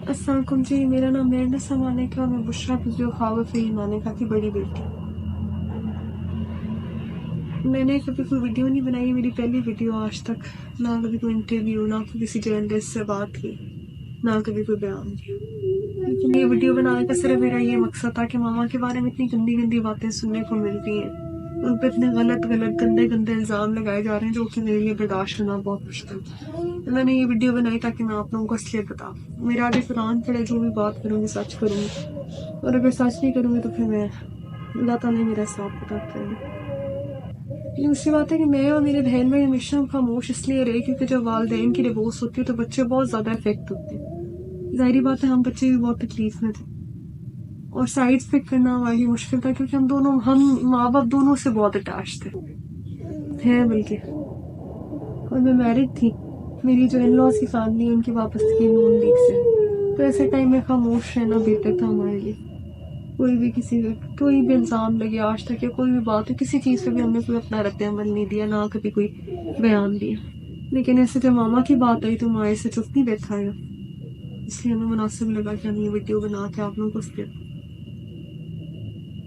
अस्सलाम वालेकुम जी, मेरा नाम मेरनसा मानिक है और मैं बुशरा फिजियो खावफी मानिका की बड़ी बेटी। मैंने कभी कोई वीडियो नहीं बनाई, मेरी पहली वीडियो आज तक। ना कभी कोई इंटरव्यू, ना कोई किसी जर्नलिस्ट से बात की, ना कभी कोई बयान किया। लेकिन ये वीडियो बनाने का सिर्फ मेरा ये मकसद था कि मामा के बारे में इतनी गंदी गंदी बातें सुनने को मिलती हैं, उन पर इतने गलत गलत गंदे गंदे इल्ज़ाम लगाए जा रहे हैं जो कि मेरे लिए बर्दाश्त करना बहुत मुश्किल है। तो मैंने ये वीडियो बनाई ताकि मैं आप लोगों को असलियत बताऊँ। मेरा आगे कुरान पढ़े, जो भी बात करूँगी सच करूँगी, और अगर सच नहीं करूँगी तो फिर मैं अल्लाह ताला मेरा हिसाब किताब करेंगे। दूसरी बात है कि मैं और मेरे बहन भाई हमेशा खामोश इसलिए रहे क्योंकि जब वालिदैन की डिवोर्स होती है तो बच्चे बहुत ज़्यादा इफेक्ट होते हैं। जाहिर बात है हम बच्चे भी बहुत तकलीफ में थे और साइड पिक करना हमारी मुश्किल था क्योंकि हम माँ बाप दोनों से बहुत अटैच थे हैं बल्कि। और मैं मैरिड थी, मेरी जो इन लॉज की फैमिली उनकी वापस थी नून लीग से, तो ऐसे टाइम में खामोश रहना बेहतर था हमारे लिए। कोई भी किसी कोई भी इल्ज़ाम लगे आज तक या कोई भी बात हो, किसी चीज़ पे भी हमने कोई अपना रद्द अमल नहीं दिया, ना कभी कोई बयान दिया। लेकिन ऐसे जब मामा की बात आई तो माए से चुप नहीं बैठा है, इसलिए हमें मुनासिब लगा कि हम ये वीडियो बना के आप लोगों को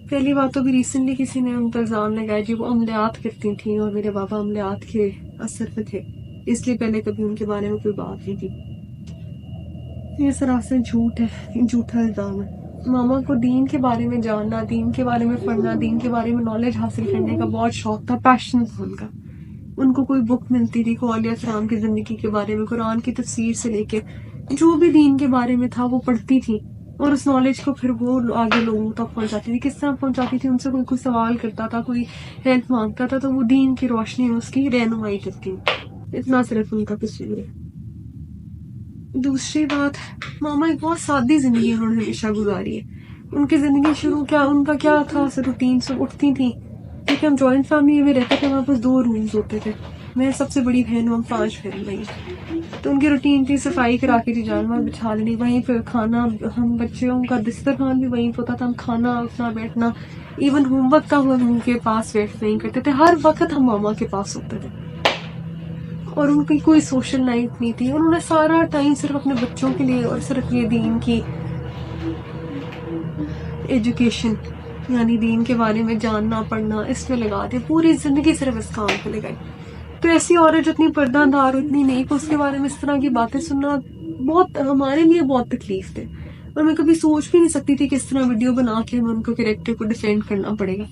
पहली बात तो भी रिसेंटली किसी ने उन पर इल्ज़ाम लगाया जी वो अमलियात करती थी और मेरे पापा अमलियात के असर पे थे, इसलिए पहले कभी उनके बारे में कोई बात नहीं थी। ये सरासर झूठ है, झूठा इल्ज़ाम है। मामा को दीन के बारे में जानना, दीन के बारे में पढ़ना, दीन के बारे में नॉलेज हासिल करने का बहुत शौक था, पैशन था उनका। उनको कोई बुक मिलती थी औलिया कराम की ज़िंदगी के बारे में, कुरान की तफसीर से लेके जो भी दीन के बारे में था वो पढ़ती थी और उस नॉलेज को फिर वो आगे लोगों तक पहुंचाती थी। किस तरह पहुंचाती थी? उनसे कोई सवाल करता था, कोई हेल्प मांगता था तो वो दीन की रोशनी में उसकी रहनुमाई करती। इतना सिर्फ उनका कसूर है। दूसरी बात, मामा एक बहुत सादी जिंदगी उन्होंने हमेशा गुजारी है। उनकी जिंदगी शुरू उनका क्या था, रूटीन से उठती थी क्योंकि हम जॉइंट फैमिली में रहते थे, हमारे पास 2 रूम्स होते थे, मैं सबसे बड़ी बहन हूँ, हम 5 बहन भाई। तो उनकी रूटीन थी सफाई करा के थी, जानवर बिछा लेनी, वहीं पर खाना, हम बच्चों का दस्तरखान भी वहीं पर होता था, हम खाना उठना बैठना, इवन होमवर्क का हम उनके पास वेट नहीं करते थे, हर वक्त हम मामा के पास होते थे। और उनकी कोई सोशल लाइफ नहीं थी, उन्होंने सारा टाइम सिर्फ अपने बच्चों के लिए और सिर्फ ये दीन की एजुकेशन यानी दीन के बारे में जानना पढ़ना इसमें लगा दिया, पूरी जिंदगी सिर्फ इस काम पे लगाई। तो ऐसी औरत जितनी पर्दादार इतनी नहीं, उसके बारे में इस तरह की बातें सुनना बहुत हमारे लिए बहुत तकलीफ थे और मैं कभी सोच भी नहीं सकती थी कि इस तरह वीडियो बना के हमें उनको कैरेक्टर को डिफेंड करना पड़ेगा।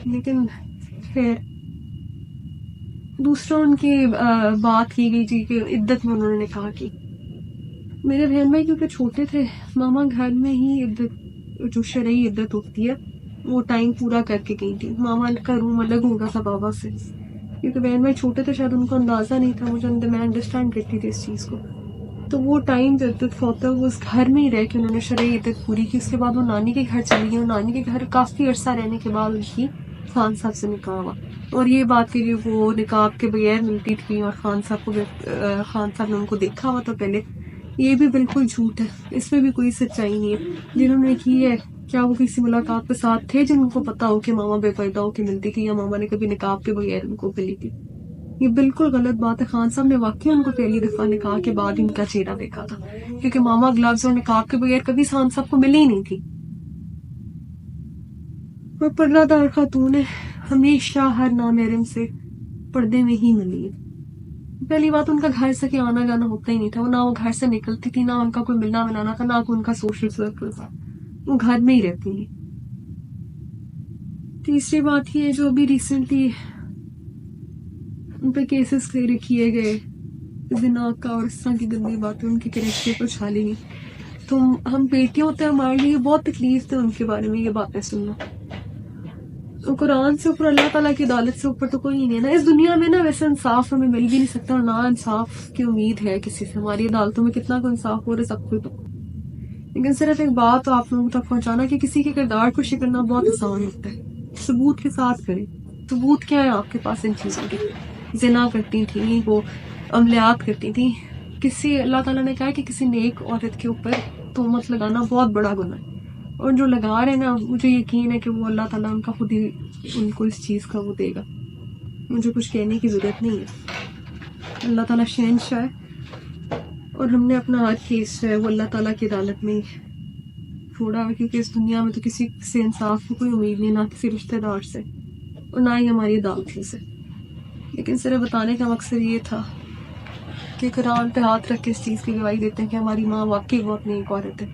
लेकिन फिर दूसरा उनकी बात की गई थी कि इद्दत में उन्होंने कहा कि मेरे बहन भाई क्योंकि छोटे थे, मामा घर में ही इद्दत, जो शरई इद्दत होती है वो टाइम पूरा करके गई थी। मामा का रूम अलग होगा था बाबा से, क्योंकि बहन भाई छोटे थे, शायद उनको अंदाजा नहीं था, मुझे मैं अंडरस्टैंड करती थी इस चीज़ को। तो वो टाइम जो इद्दत होता है वो उस घर में ही रह के उन्होंने शरई इद्दत पूरी की। उसके बाद वो नानी के घर चली गई और नानी के घर काफ़ी अरसा रहने के बाद उनकी खान साहब से निकाह हुआ। और ये बात के लिए वो निकाब के बगैर मिलती थी और खान साहब ने उनको देखा हुआ था पहले, ये भी बिल्कुल झूठ है, इसमें भी कोई सच्चाई नहीं है। जिन्होंने की है क्या वो किसी मुलाकात के साथ थे जिनको पता हो कि मामा बेपर्दा होकर मिलती थी या मामा ने कभी निकाब के बगैर उनको मिली थी? ये बिल्कुल गलत बात है। खान साहब ने वाकई उनको पहली दफा निकाह के बाद इनका चेहरा देखा था, क्योंकि मामा ग्लव्स और निकाब के बगैर कभी खान साहब को मिली ही नहीं थी। वो पर्दादार खातून है, हमेशा हर नामहरम से पर्दे में ही मिली है। पहली बात, उनका घर से आना जाना होता ही नहीं था, वो ना वो घर से निकलती थी, ना उनका कोई मिलना मिलाना था, ना कोई उनका सोशल सर्कल था, वो घर में ही रहती है। तीसरी बात ये जो अभी रिसेंटली उन पर केसेस क्लियर किए गए जिना का और इस तरह की गंदी बातें उनके कैरेक्टर पर छाली गई, तो हम बेटियां होते हैं, हमारे लिए बहुत तकलीफ थे उनके बारे में ये बातें सुनना। तो कुरान से ऊपर, अल्लाह ताला की अदालत से ऊपर तो कोई नहीं है ना इस दुनिया में ना। वैसे इंसाफ हमें मिल भी नहीं सकता और ना इंसाफ की उम्मीद है किसी से। हमारी अदालतों में कितना कोई इंसाफ हो रहा है सबको तो। लेकिन सिर्फ एक बात तो आप लोगों तक पहुंचाना कि किसी के किरदार को शिकना बहुत आसान होता है, सबूत के साथ करें। सबूत क्या है आपके पास इन चीज़ों के? जिना करती थी वो, अमलियात करती थी, किसी अल्लाह ताला ने कहा कि किसी नेक औरत के ऊपर तोहमत लगाना बहुत बड़ा गुनाह है, और जो लगा रहे ना, मुझे यकीन है कि वो अल्लाह ताला उनका खुद ही उनको इस चीज़ का वो देगा। मुझे कुछ कहने की ज़रूरत नहीं है। अल्लाह ताला शहंशाह है, और हमने अपना हर केस जो है वो अल्लाह ताला की अदालत में ही छोड़ा है, क्योंकि इस दुनिया में तो किसी से इंसाफ की कोई उम्मीद नहीं, ना किसी रिश्तेदार से और ना ही हमारी अदालतों से। लेकिन सिर्फ बताने का मकसद ये था कि कुरान पे हाथ रख के इस चीज़ की गवाही देते हैं कि हमारी माँ वाकई बहुत नेक औरत है,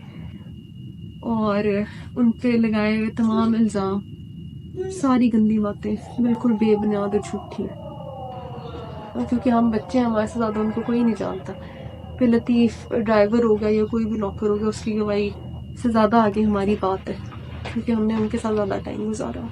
और उन पे लगाए हुए तमाम इल्ज़ाम, सारी गंदी बातें बिल्कुल बेबुनियाद और झूठी है। और क्योंकि हम बच्चे हैं, हमारे से ज़्यादा उनको कोई नहीं जानता। फिर लतीफ़ ड्राइवर होगा या कोई भी नौकर होगा, उसकी गवाही से ज़्यादा आगे हमारी बात है, क्योंकि हमने उनके साथ ज़्यादा टाइम गुजारा।